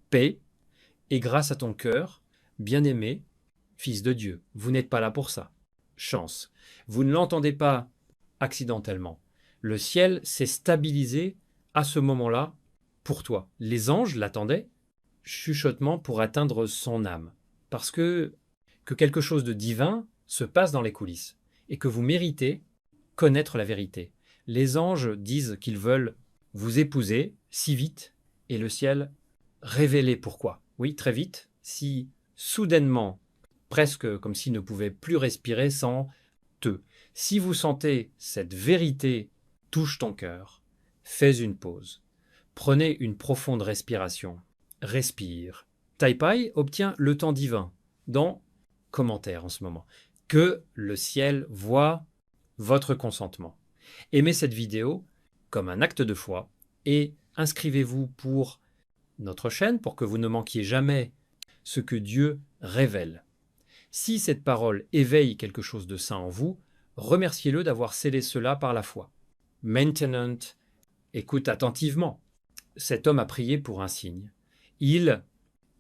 paix et grâce à ton cœur, bien-aimé, fils de Dieu. Vous n'êtes pas là pour ça. Chance. Vous ne l'entendez pas accidentellement. Le ciel s'est stabilisé à ce moment-là pour toi. Les anges l'attendaient, chuchotement pour atteindre son âme. Parce que quelque chose de divin se passe dans les coulisses et que vous méritez connaître la vérité. Les anges disent qu'ils veulent vous épouser si vite et le ciel révéler pourquoi. Oui, très vite, si soudainement, presque comme s'il ne pouvait plus respirer sans te. Si vous sentez cette vérité touche ton cœur, fais une pause. Prenez une profonde respiration. Respire. Taipai obtient le temps divin dans commentaire en ce moment. Que le ciel voit votre consentement. Aimez cette vidéo comme un acte de foi et inscrivez-vous pour notre chaîne pour que vous ne manquiez jamais ce que Dieu révèle. Si cette parole éveille quelque chose de saint en vous, remerciez-le d'avoir scellé cela par la foi. Maintenant, écoute attentivement. Cet homme a prié pour un signe.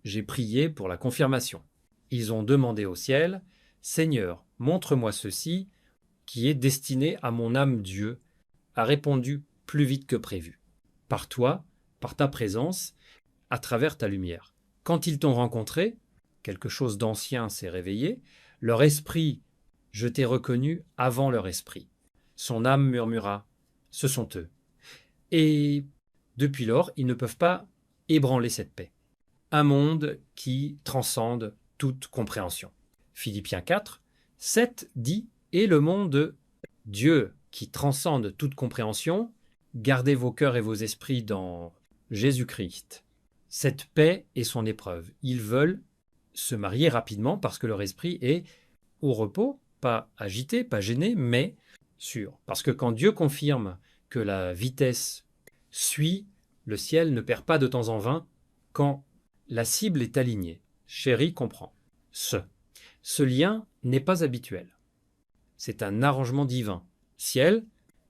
J'ai prié pour la confirmation. Ils ont demandé au ciel, Seigneur, montre-moi ceci qui est destiné à mon âme Dieu, a répondu plus vite que prévu. Par toi, par ta présence, à travers ta lumière. Quand ils t'ont rencontré, quelque chose d'ancien s'est réveillé, leur esprit, je t'ai reconnu avant leur esprit. Son âme murmura, ce sont eux. Et depuis lors, ils ne peuvent pas ébranler cette paix. Un monde qui transcende toute compréhension. Philippiens 4, 7 dit, et le monde de Dieu qui transcende toute compréhension, gardez vos cœurs et vos esprits dans Jésus-Christ. Cette paix est son épreuve. Ils veulent se marier rapidement parce que leur esprit est au repos, pas agité, pas gêné, mais sûr. Parce que quand Dieu confirme que la vitesse suit, le ciel ne perd pas de temps en vain quand la cible est alignée. Chéri comprend. Ce lien n'est pas habituel. C'est un arrangement divin. Ciel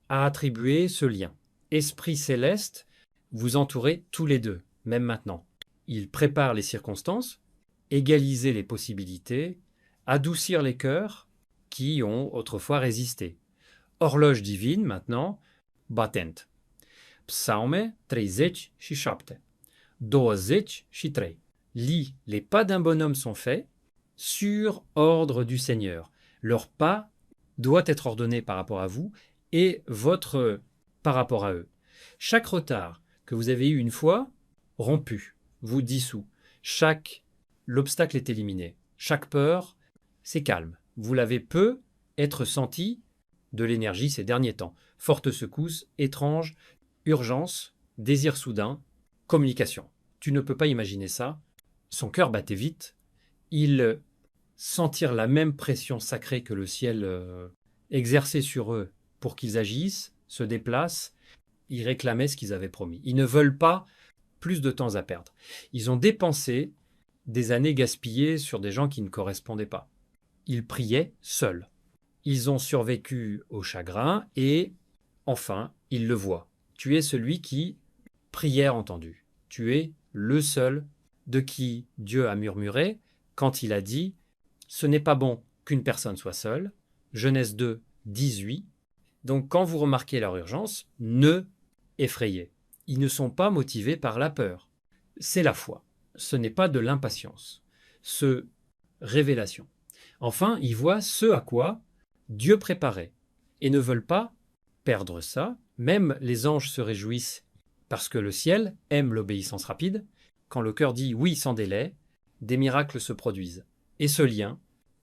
a attribué ce lien. Esprit céleste, vous entourez tous les deux, même maintenant. Il prépare les circonstances, égaliser les possibilités, adoucir les cœurs qui ont autrefois résisté. Horloge divine maintenant, batent. Psalme 37. 23. Les pas d'un bonhomme sont faits sur ordre du Seigneur. Leur pas doit être ordonné par rapport à vous et votre par rapport à eux. Chaque retard que vous avez eu une fois, rompu, vous dissout. L'obstacle est éliminé. Chaque peur, c'est calme. Vous l'avez peu être senti de l'énergie ces derniers temps. Forte secousse, étrange, urgence, désir soudain, communication. Tu ne peux pas imaginer ça. Son cœur battait vite. Ils sentirent la même pression sacrée que le ciel exerçait sur eux pour qu'ils agissent, se déplacent. Ils réclamaient ce qu'ils avaient promis. Ils ne veulent pas plus de temps à perdre. Ils ont dépensé des années gaspillées sur des gens qui ne correspondaient pas. Ils priaient seuls. Ils ont survécu au chagrin et, enfin, ils le voient. Tu es celui qui, prière entendue. Tu es le seul de qui Dieu a murmuré quand il a dit « Ce n'est pas bon qu'une personne soit seule ». Genèse 2, 18. Donc quand vous remarquez leur urgence, ne effrayez. Ils ne sont pas motivés par la peur. C'est la foi. Ce n'est pas de l'impatience. Révélation. Enfin, ils voient ce à quoi Dieu préparait et ne veulent pas perdre ça. Même les anges se réjouissent parce que le ciel aime l'obéissance rapide. Quand le cœur dit oui sans délai, des miracles se produisent. Et ce lien,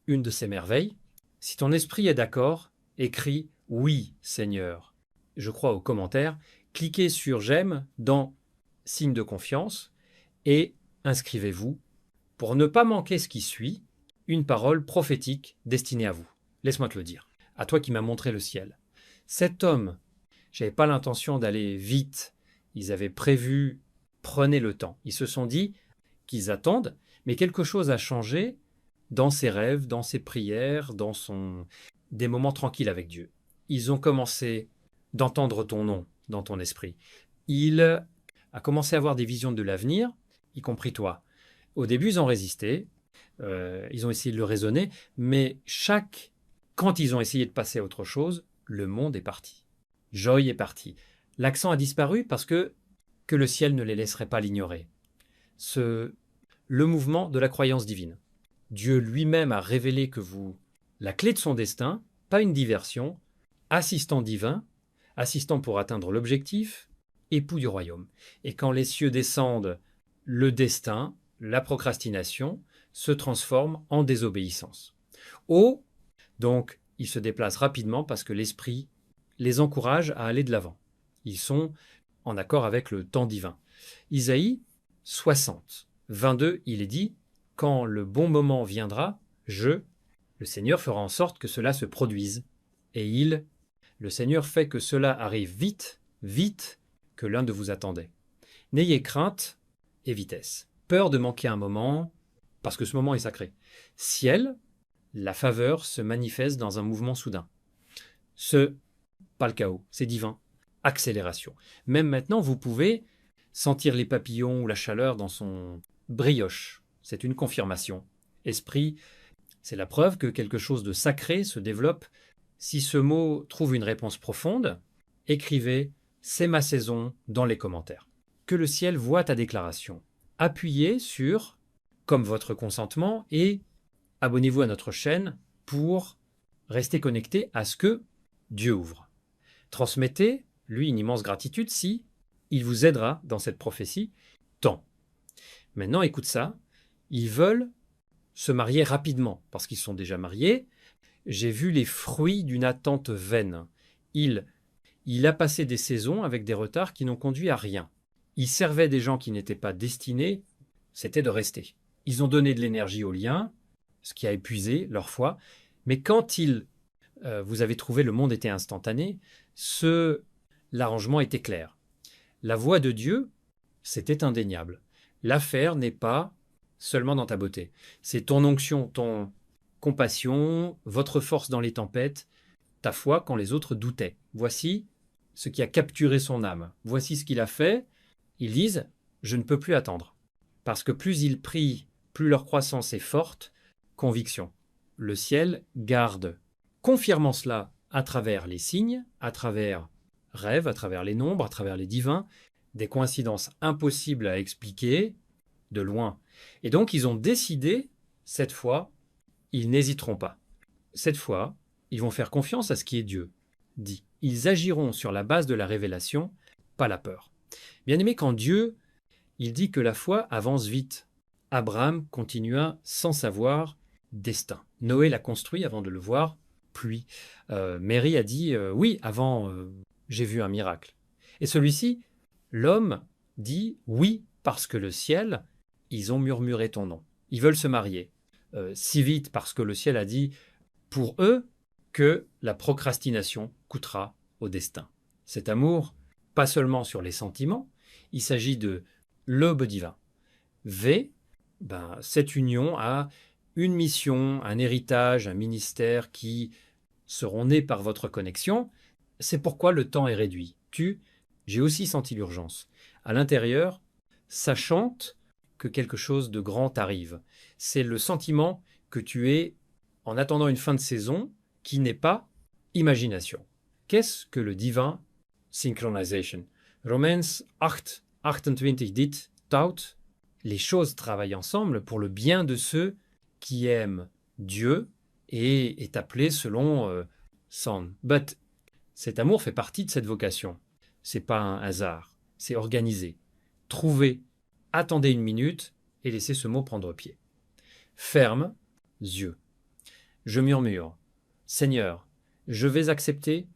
une de ces merveilles, si ton esprit est d'accord, écris oui Seigneur. Je crois aux commentaires, cliquez sur j'aime dans signe de confiance et inscrivez-vous pour ne pas manquer ce qui suit, une parole prophétique destinée à vous. Laisse-moi te le dire, à toi qui m'as montré le ciel. Cet homme, j'avais pas l'intention d'aller vite, ils avaient prévu, prenez le temps. Ils se sont dit qu'ils attendent, mais quelque chose a changé dans ses rêves, dans ses prières, des moments tranquilles avec Dieu. Ils ont commencé d'entendre ton nom dans ton esprit. Il a commencé à avoir des visions de l'avenir y compris toi. Au début, ils ont résisté, ils ont essayé de le raisonner, mais quand ils ont essayé de passer à autre chose, le monde est parti. Joy est parti. L'accent a disparu parce que le ciel ne les laisserait pas l'ignorer. Le mouvement de la croyance divine. Dieu lui-même a révélé que la clé de son destin, pas une diversion, assistant divin, assistant pour atteindre l'objectif, époux du royaume. Et quand les cieux descendent, le destin, la procrastination, se transforme en désobéissance. Donc, ils se déplacent rapidement parce que l'esprit les encourage à aller de l'avant. Ils sont en accord avec le temps divin. Isaïe 60, 22, il est dit « Quand le bon moment viendra, le Seigneur fera en sorte que cela se produise. Et le Seigneur fait que cela arrive vite, vite, que l'un de vous attendait. N'ayez crainte et vitesse. Peur de manquer un moment, parce que ce moment est sacré. Ciel, la faveur se manifeste dans un mouvement soudain. Pas le chaos, c'est divin. Accélération. Même maintenant, vous pouvez sentir les papillons ou la chaleur dans son brioche. C'est une confirmation. Esprit, c'est la preuve que quelque chose de sacré se développe. Si ce mot trouve une réponse profonde, écrivez « C'est ma saison » dans les commentaires. Que le ciel voit ta déclaration. Appuyez sur « Comme votre consentement » et abonnez-vous à notre chaîne pour rester connecté à ce que Dieu ouvre. Transmettez, lui, une immense gratitude si il vous aidera dans cette prophétie tant. Maintenant, écoute ça, ils veulent se marier rapidement parce qu'ils sont déjà mariés. J'ai vu les fruits d'une attente vaine. Il a passé des saisons avec des retards qui n'ont conduit à rien. Il servait des gens qui n'étaient pas destinés, c'était de rester. Ils ont donné de l'énergie au lien, ce qui a épuisé leur foi. Mais quand vous avez trouvé le monde était instantané, l'arrangement était clair. La voix de Dieu, c'était indéniable. L'affaire n'est pas seulement dans ta beauté. C'est ton onction, ton compassion, votre force dans les tempêtes, ta foi quand les autres doutaient. Voici ce qui a capturé son âme. Voici ce qu'il a fait. Ils disent « Je ne peux plus attendre ». Parce que plus ils prient, plus leur croissance est forte. Conviction. Le ciel garde, confirmant cela à travers les signes, à travers rêves, à travers les nombres, à travers les divins, des coïncidences impossibles à expliquer de loin. Et donc ils ont décidé, cette fois, ils n'hésiteront pas. Cette fois, ils vont faire confiance à ce qui est Dieu dit. Ils agiront sur la base de la révélation, pas la peur. Bien-aimé, quand Dieu, il dit que la foi avance vite. Abraham continua sans savoir destin. Noé l'a construit avant de le voir pluie. Mary a dit oui, avant j'ai vu un miracle. Et celui-ci, l'homme, dit oui, parce que le ciel, ils ont murmuré ton nom. Ils veulent se marier. Si vite parce que le ciel a dit pour eux que la procrastination coûtera au destin. Cet amour, pas seulement sur les sentiments, il s'agit de l'aube divin. Cette union a une mission, un héritage, un ministère qui seront nés par votre connexion. C'est pourquoi le temps est réduit. J'ai aussi senti l'urgence. À l'intérieur, ça chante que quelque chose de grand arrive. C'est le sentiment que tu es en attendant une fin de saison qui n'est pas imagination. Qu'est-ce que le divin synchronization? Romains 8, 28 dit, tout, les choses travaillent ensemble pour le bien de ceux qui aiment Dieu et est appelé selon son. But cet amour fait partie de cette vocation. C'est pas un hasard, c'est organisé. Trouvez, attendez une minute et laissez ce mot prendre pied. Ferme, yeux. Je murmure. Seigneur, je vais accepter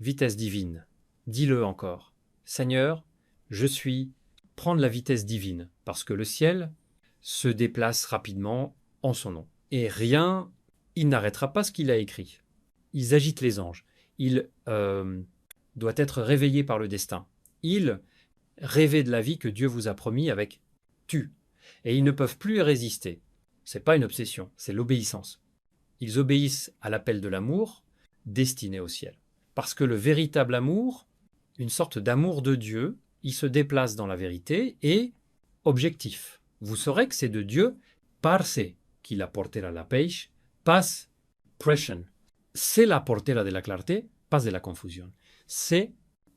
vitesse divine. Dis-le encore. Seigneur, je suis prendre la vitesse divine parce que le ciel se déplace rapidement en son nom. Et rien, il n'arrêtera pas ce qu'il a écrit. Ils agitent les anges. Il doit être réveillé par le destin. Il rêvait de la vie que Dieu vous a promis avec tu. Et ils ne peuvent plus y résister. C'est pas une obsession, c'est l'obéissance. Ils obéissent à l'appel de l'amour destiné au ciel. Parce que le véritable amour, une sorte d'amour de Dieu, il se déplace dans la vérité et objectif. vous saurez que c'est de Dieu, parce qu'il a portera la page, pas pression. C'est la portera de la clarté, pas de la confusion. C'est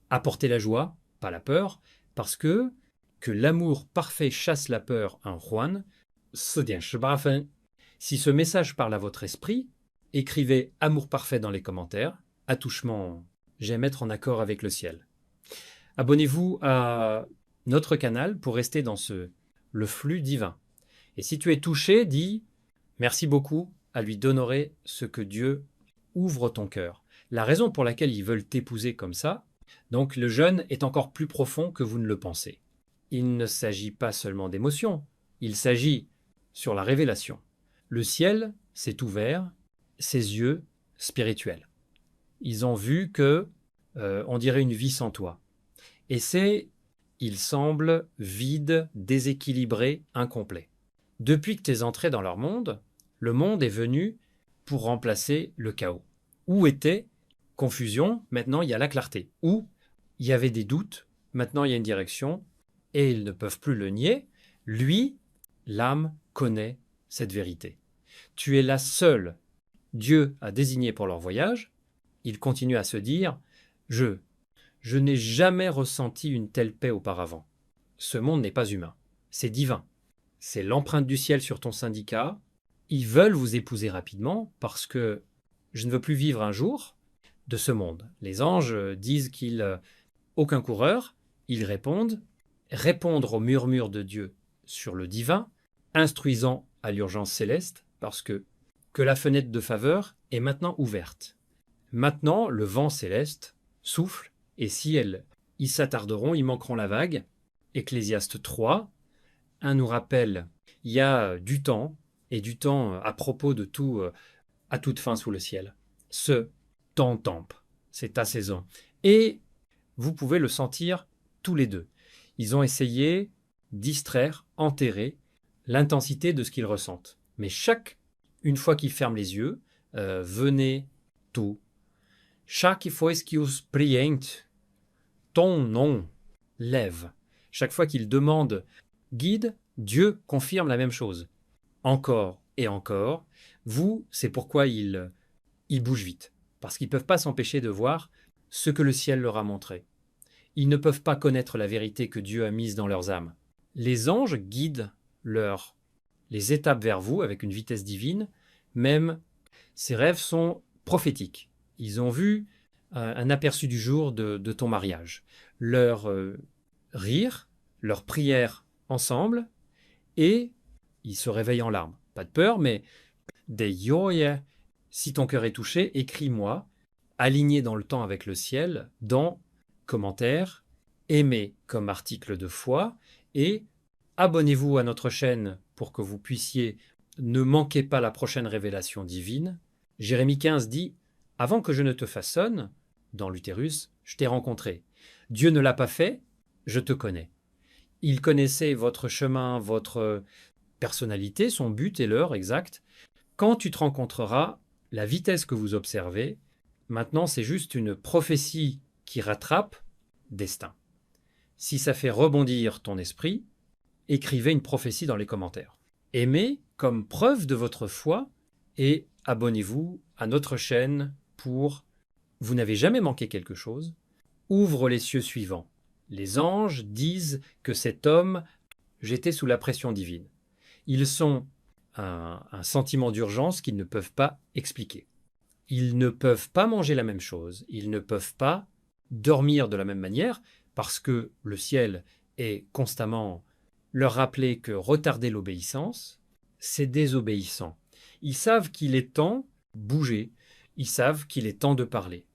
apporter la joie, pas la peur, parce que l'amour parfait chasse la peur en Juan, si ce message parle à votre esprit, écrivez amour parfait dans les commentaires, attouchement, j'aime être en accord avec le ciel. Abonnez-vous à notre canal pour rester dans le flux divin. Et si tu es touché, dis merci beaucoup à lui d'honorer ce que Dieu ouvre ton cœur. La raison pour laquelle ils veulent t'épouser comme ça, donc le jeûne est encore plus profond que vous ne le pensez. Il ne s'agit pas seulement d'émotions, il s'agit sur la révélation. Le ciel s'est ouvert, ses yeux spirituels. Ils ont vu que, on dirait une vie sans toi. Et il semble vide, déséquilibré, incomplet. Depuis que tu es entré dans leur monde, le monde est venu pour remplacer le chaos. Où était confusion, maintenant il y a la clarté. Où il y avait des doutes, maintenant il y a une direction, et ils ne peuvent plus le nier. Lui, l'âme, connaît cette vérité. Tu es la seule Dieu a désignée pour leur voyage. Il continue à se dire « Je n'ai jamais ressenti une telle paix auparavant. Ce monde n'est pas humain, c'est divin. C'est l'empreinte du ciel sur ton syndicat. Ils veulent vous épouser rapidement parce que je ne veux plus vivre un jour de ce monde. » Les anges disent aucun coureur, ils répondent, répondre au murmure de Dieu sur le divin, instruisant à l'urgence céleste, parce que la fenêtre de faveur est maintenant ouverte. Maintenant, le vent céleste souffle, et si ils s'attarderont, ils manqueront la vague. Ecclésiaste 3, 1 nous rappelle, il y a du temps, et du temps à propos de tout, à toute fin sous le ciel. Ce temps tempe, c'est ta saison. Et vous pouvez le sentir tous les deux. Ils ont essayé distraire, enterrer l'intensité de ce qu'ils ressentent. Mais une fois qu'ils ferment les yeux, venez tout. Chaque fois qu'ils prient, ton nom lève. Chaque fois qu'ils demandent guide, Dieu confirme la même chose. Encore et encore. Vous, c'est pourquoi ils bougent vite. Parce qu'ils ne peuvent pas s'empêcher de voir ce que le ciel leur a montré. Ils ne peuvent pas connaître la vérité que Dieu a mise dans leurs âmes. Les anges guident les étapes vers vous avec une vitesse divine. Même ces rêves sont prophétiques. Ils ont vu un aperçu du jour de ton mariage. Leur rire, leur prière ensemble, et ils se réveillent en larmes. Pas de peur, mais des joie. Si ton cœur est touché, écris-moi, aligné dans le temps avec le ciel, dans commentaires, aimez comme article de foi, et abonnez-vous à notre chaîne pour que vous puissiez ne manquer pas la prochaine révélation divine. Jérémie 15 dit « Avant que je ne te façonne, dans l'utérus, je t'ai rencontré. Dieu ne l'a pas fait, je te connais. » Il connaissait votre chemin, votre personnalité, son but et l'heure exacte. Quand tu te rencontreras, la vitesse que vous observez, maintenant c'est juste une prophétie qui rattrape destin. Si ça fait rebondir ton esprit, écrivez une prophétie dans les commentaires. Aimez comme preuve de votre foi et abonnez-vous à notre chaîne pour vous n'avez jamais manqué quelque chose. Ouvre les cieux suivants. Les anges disent que cet homme, j'étais sous la pression divine. Ils sont un sentiment d'urgence qu'ils ne peuvent pas expliquer. Ils ne peuvent pas manger la même chose. Ils ne peuvent pas dormir de la même manière parce que le ciel est constamment leur rappeler que retarder l'obéissance, c'est désobéissant. Ils savent qu'il est temps de bouger. Ils savent qu'il est temps de parler.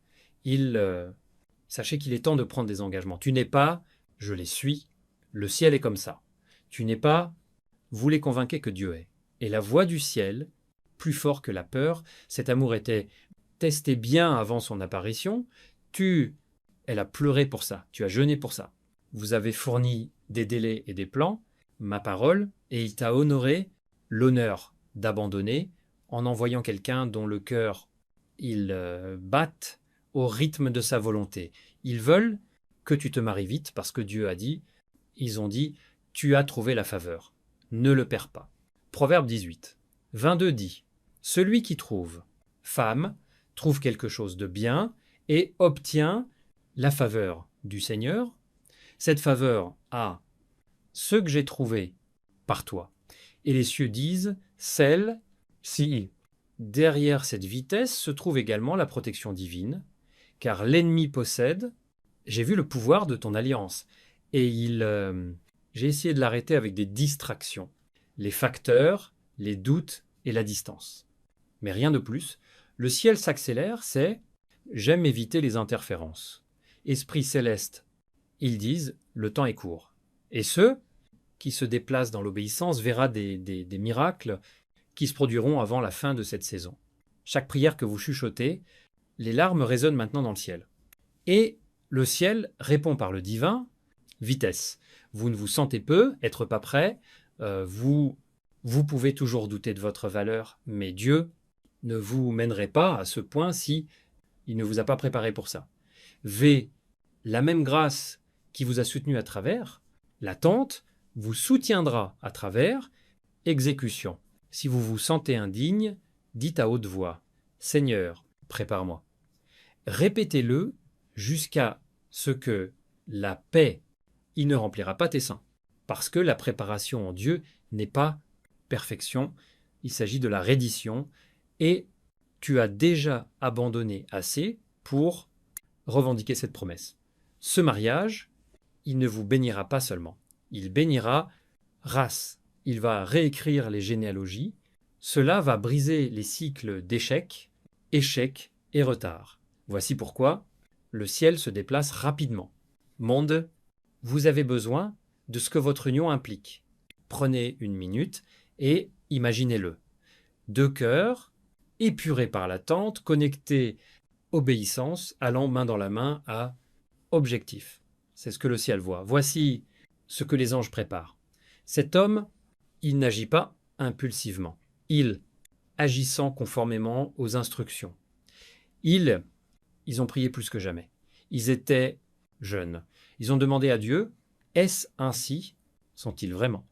Sachez qu'il est temps de prendre des engagements. Tu n'es pas « je les suis », le ciel est comme ça. Tu n'es pas « vous les convainquez que Dieu est ». Et la voix du ciel, plus fort que la peur, cet amour était testé bien avant son apparition. Elle a pleuré pour ça, tu as jeûné pour ça. Vous avez fourni des délais et des plans, ma parole, et il t'a honoré l'honneur d'abandonner en envoyant quelqu'un dont le cœur, il batte au rythme de sa volonté. Ils veulent que tu te maries vite parce que Dieu a dit, ils ont dit, tu as trouvé la faveur. ne le perds pas. Proverbe 18, 22 dit « Celui qui trouve femme trouve quelque chose de bien et obtient la faveur du Seigneur. Cette faveur a ce que j'ai trouvé par toi. » Et les cieux disent « Celle si derrière cette vitesse se trouve également la protection divine, car l'ennemi possède, j'ai vu le pouvoir de ton alliance, et j'ai essayé de l'arrêter avec des distractions, les facteurs, les doutes et la distance. Mais rien de plus. Le ciel s'accélère, c'est j'aime éviter les interférences. Esprit céleste, ils disent le temps est court. Et ceux qui se déplacent dans l'obéissance verra des miracles qui se produiront avant la fin de cette saison. Chaque prière que vous chuchotez, les larmes résonnent maintenant dans le ciel. Et le ciel répond par le divin, vitesse. Vous ne vous sentez peu, être pas prêt, vous pouvez toujours douter de votre valeur, mais Dieu ne vous mènerait pas à ce point si il ne vous a pas préparé pour ça. V, la même grâce qui vous a soutenu à travers, l'attente, vous soutiendra à travers, exécution. Si vous vous sentez indigne, dites à haute voix, Seigneur, prépare-moi. Répétez-le jusqu'à ce que la paix, il ne remplira pas tes seins. Parce que la préparation en Dieu n'est pas perfection, il s'agit de la reddition, et tu as déjà abandonné assez pour revendiquer cette promesse. Ce mariage, il ne vous bénira pas seulement, il bénira race, il va réécrire les généalogies, cela va briser les cycles d'échecs, échecs et retard. Voici pourquoi le ciel se déplace rapidement. Monde, vous avez besoin de ce que votre union implique. Prenez une minute et imaginez-le. Deux cœurs, épurés par l'attente, connectés, obéissance, allant main dans la main à objectif. C'est ce que le ciel voit. Voici ce que les anges préparent. Cet homme, il n'agit pas impulsivement. Il, agissant conformément aux instructions. Ils ont prié plus que jamais. Ils étaient jeunes. Ils ont demandé à Dieu, est-ce ainsi? Sont-ils vraiment?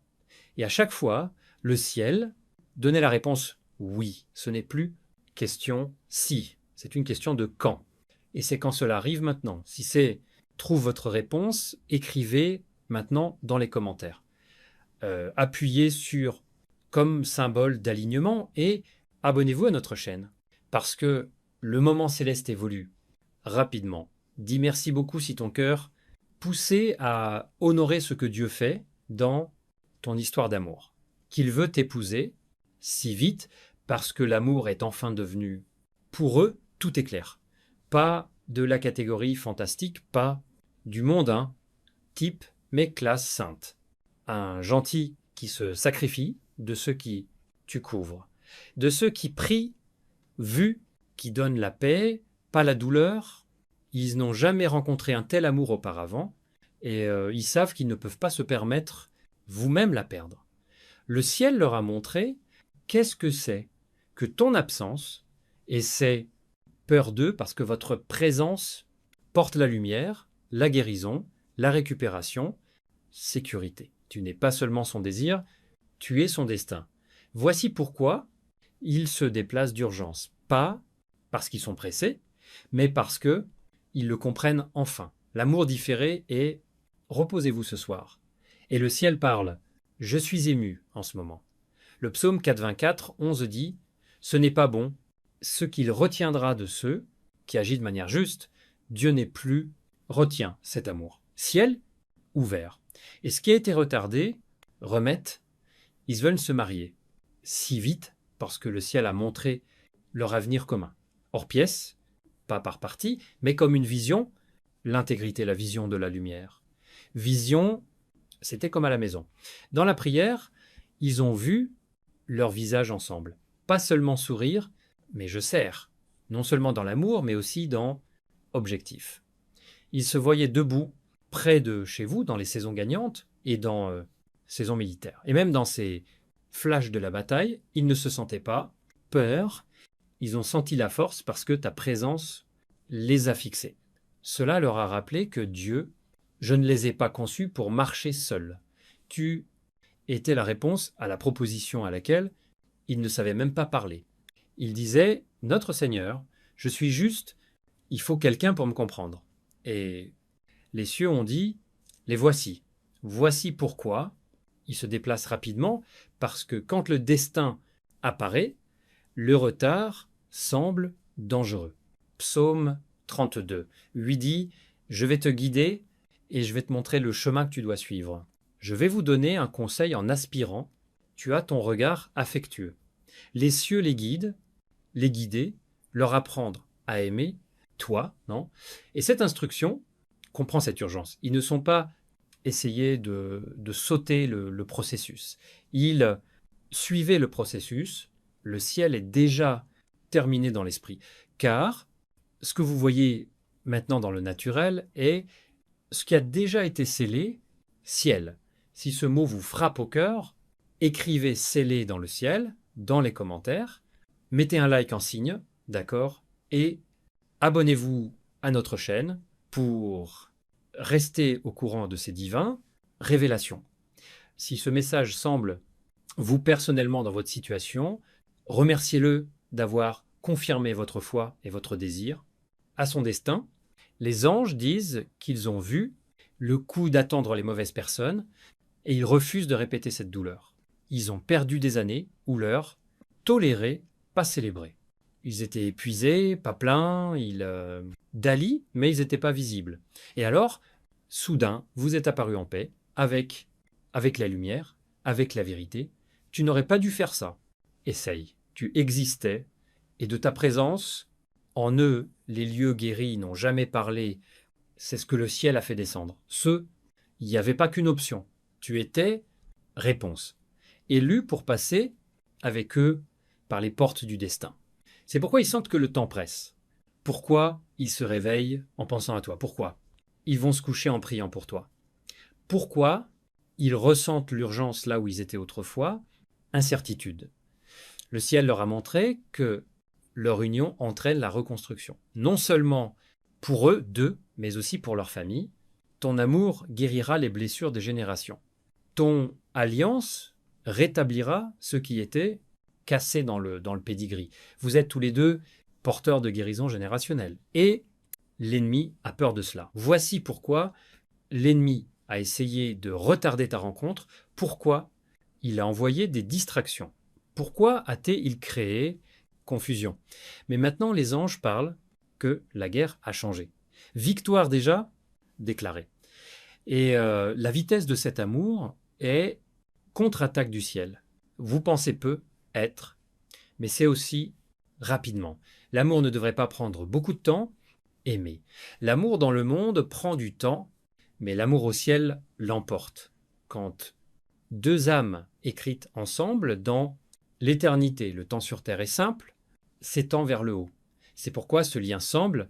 Et à chaque fois, le ciel donnait la réponse oui. Ce n'est plus question si. C'est une question de quand. Et c'est quand cela arrive maintenant. Si c'est trouve votre réponse, écrivez maintenant dans les commentaires. Appuyez sur comme symbole d'alignement et abonnez-vous à notre chaîne. Parce que le moment céleste évolue rapidement. Dis merci beaucoup si ton cœur poussé à honorer ce que Dieu fait dans ton histoire d'amour. Qu'il veut t'épouser si vite parce que l'amour est enfin devenu, pour eux, tout est clair. Pas de la catégorie fantastique, pas du mondain, type, mais classe sainte. Un gentil qui se sacrifie de ceux qui tu couvres, de ceux qui prient, vu, qui donnent la paix, pas la douleur. Ils n'ont jamais rencontré un tel amour auparavant et ils savent qu'ils ne peuvent pas se permettre vous-même la perdre. Le ciel leur a montré qu'est-ce que c'est que ton absence, et c'est peur d'eux parce que votre présence porte la lumière, la guérison, la récupération, sécurité. Tu n'es pas seulement son désir, tu es son destin. Voici pourquoi ils se déplacent d'urgence. Pas parce qu'ils sont pressés, mais parce que ils le comprennent enfin. L'amour différé est « reposez-vous ce soir ». Et le ciel parle « je suis ému en ce moment ». Le psaume 424, 11 dit « ce n'est pas bon, ce qu'il retiendra de ceux qui agissent de manière juste, Dieu n'est plus, retient cet amour ». Ciel ouvert. Et ce qui a été retardé, remettent, ils veulent se marier. Si vite, parce que le ciel a montré leur avenir commun. Hors pièce, pas par partie, mais comme une vision, l'intégrité, la vision de la lumière. Vision, c'était comme à la maison. Dans la prière, ils ont vu leur visage ensemble. Pas seulement sourire, mais je sers. Non seulement dans l'amour, mais aussi dans objectif. Ils se voyaient debout, près de chez vous, dans les saisons gagnantes et dans saisons militaires. Et même dans ces flashs de la bataille, ils ne se sentaient pas peur. Ils ont senti la force parce que ta présence les a fixés. Cela leur a rappelé que Dieu, je ne les ai pas conçus pour marcher seuls. Tu était la réponse à la proposition à laquelle il ne savait même pas parler. Il disait, Notre Seigneur, je suis juste, il faut quelqu'un pour me comprendre. Et les cieux ont dit, les voici. Voici pourquoi. Il se déplace rapidement, parce que quand le destin apparaît, le retard semble dangereux. Psaume 32 lui dit, je vais te guider et je vais te montrer le chemin que tu dois suivre. Je vais vous donner un conseil en aspirant. Tu as ton regard affectueux. Les cieux les guident, les guider, leur apprendre à aimer, toi, non? Et cette instruction comprend cette urgence. Ils ne sont pas essayés de sauter le processus. Ils suivaient le processus. Le ciel est déjà terminé dans l'esprit. Car ce que vous voyez maintenant dans le naturel est ce qui a déjà été scellé, ciel. Si ce mot vous frappe au cœur, écrivez scellé dans le ciel, dans les commentaires, mettez un like en signe, d'accord, et abonnez-vous à notre chaîne pour rester au courant de ces divins révélations. Si ce message semble vous personnellement dans votre situation, remerciez-le d'avoir confirmé votre foi et votre désir à son destin. Les anges disent qu'ils ont vu le coup d'attendre les mauvaises personnes et ils refusent de répéter cette douleur. Ils ont perdu des années où leur toléré, pas célébré. Ils étaient épuisés, pas pleins, d'Ali, mais ils n'étaient pas visibles. Et alors, soudain, vous êtes apparu en paix, avec la lumière, avec la vérité. Tu n'aurais pas dû faire ça. Essaye. Tu existais, et de ta présence, en eux, les lieux guéris n'ont jamais parlé. C'est ce que le ciel a fait descendre. Il n'y avait pas qu'une option. Tu étais réponse. Élu pour passer avec eux par les portes du destin. C'est pourquoi ils sentent que le temps presse. Pourquoi ils se réveillent en pensant à toi? Pourquoi ils vont se coucher en priant pour toi? Pourquoi ils ressentent l'urgence là où ils étaient autrefois? Incertitude. Le ciel leur a montré que leur union entraîne la reconstruction. Non seulement pour eux, d'eux, mais aussi pour leur famille. Ton amour guérira les blessures des générations. Ton alliance rétablira ce qui était cassé dans le pédigree. Vous êtes tous les deux porteurs de guérison générationnelle. Et l'ennemi a peur de cela. Voici pourquoi l'ennemi a essayé de retarder ta rencontre. Pourquoi il a envoyé des distractions. Pourquoi a-t-il créé confusion? Mais maintenant, les anges parlent que la guerre a changé. Victoire déjà déclarée. Et la vitesse de cet amour est contre-attaque du ciel. Vous pensez peu être, mais c'est aussi rapidement. L'amour ne devrait pas prendre beaucoup de temps. Aimer. L'amour dans le monde prend du temps, mais l'amour au ciel l'emporte. Quand deux âmes écrites ensemble dans l'éternité, le temps sur terre est simple, s'étend vers le haut. C'est pourquoi ce lien semble